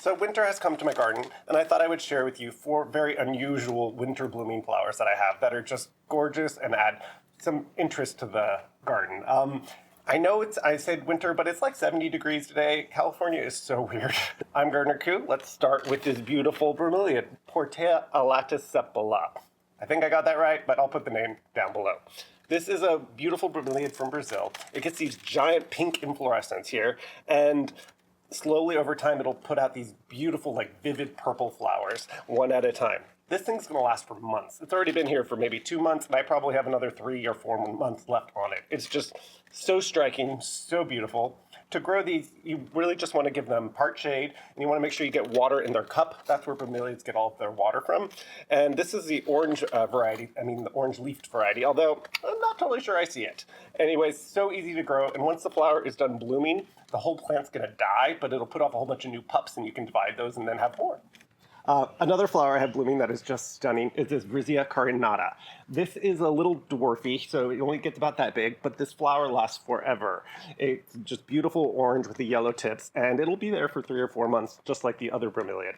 So winter has come to my garden, and I thought I would share with you 4 very unusual winter blooming flowers that I have that are just gorgeous and add some interest to the garden. I know I said winter, but it's like 70 degrees today. California is so weird. I'm Gardener Koo. Let's start with this beautiful bromeliad, Portea alatisepala. I think I got that right, but I'll put the name down below. This is a beautiful bromeliad from Brazil. It gets these giant pink inflorescence here, and slowly over time it'll put out these beautiful, like vivid purple flowers, one at a time. This thing's gonna last for months. It's already been here for maybe 2 months, and I probably have another 3 or 4 months left on it. It's just so striking, so beautiful. To grow these, you really just want to give them part shade, and you want to make sure you get water in their cup. That's where bromeliads get all of their water from. And this is the orange variety, the orange leafed variety, although I'm not totally sure I see it. Anyways, so easy to grow, and once the flower is done blooming, the whole plant's gonna die, but it'll put off a whole bunch of new pups, and you can divide those and then have more. Another flower I have blooming that is just stunning is this Vriesea carinata. This is a little dwarfy, so it only gets about that big, but this flower lasts forever. It's just beautiful orange with the yellow tips, and it'll be there for 3 or 4 months, just like the other bromeliad.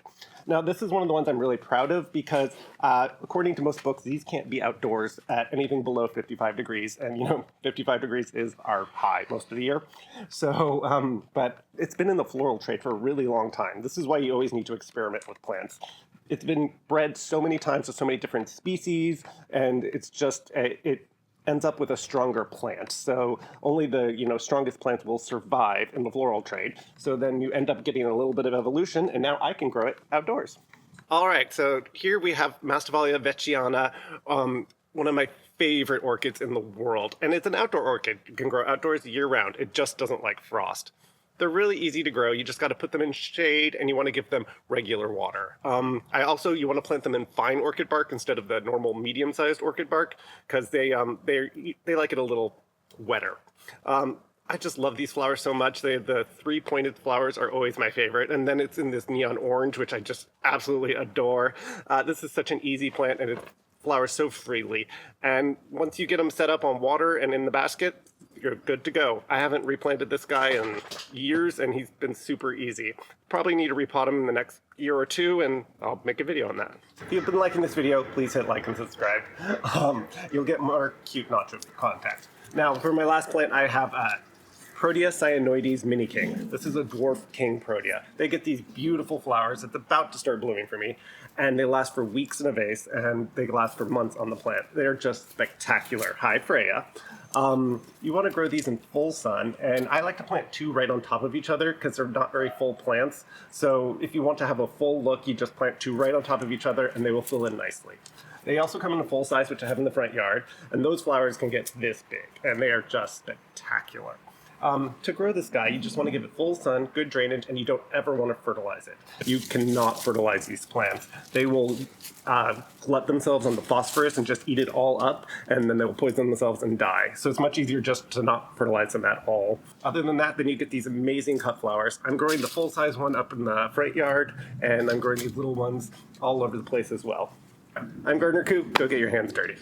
Now, this is one of the ones I'm really proud of because, according to most books, these can't be outdoors at anything below 55 degrees, and 55 degrees is our high most of the year. So, but it's been in the floral trade for a really long time. This is why you always need to experiment with plants. It's been bred so many times with so many different species, and it's just, it ends up with a stronger plant. So only the strongest plants will survive in the floral trade. So then you end up getting a little bit of evolution, and now I can grow it outdoors. All right, so here we have Masdevallia veitchiana, one of my favorite orchids in the world. And it's an outdoor orchid. You can grow outdoors year-round. It just doesn't like frost. They're really easy to grow. You just got to put them in shade, and you want to give them regular water. You want to plant them in fine orchid bark instead of the normal medium-sized orchid bark, because they like it a little wetter. I just love these flowers so much. The 3 pointed flowers are always my favorite, and then it's in this neon orange, which I just absolutely adore. This is such an easy plant, and it flowers so freely. And once you get them set up on water and in the basket, you're good to go. I haven't replanted this guy in years, and he's been super easy. Probably need to repot him in the next year or 2, and I'll make a video on that. If you've been liking this video, please hit like and subscribe. You'll get more cute nacho content. Now, for my last plant, I have Protea cyanoides mini king. This is a dwarf king protea. They get these beautiful flowers. It's about to start blooming for me, and they last for weeks in a vase, and they last for months on the plant. They're just spectacular. Hi, Freya. You want to grow these in full sun, and I like to plant 2 right on top of each other because they're not very full plants. So if you want to have a full look, you just plant 2 right on top of each other, and they will fill in nicely. They also come in a full size, which I have in the front yard, and those flowers can get this big, and they are just spectacular. To grow this guy, you just want to give it full sun, good drainage, and you don't ever want to fertilize it. You cannot fertilize these plants. They will glut themselves on the phosphorus and just eat it all up, and then they will poison themselves and die. So it's much easier just to not fertilize them at all. Other than that, then you get these amazing cut flowers. I'm growing the full-size one up in the front yard, and I'm growing these little ones all over the place as well. I'm Gardener Koo. Go get your hands dirty.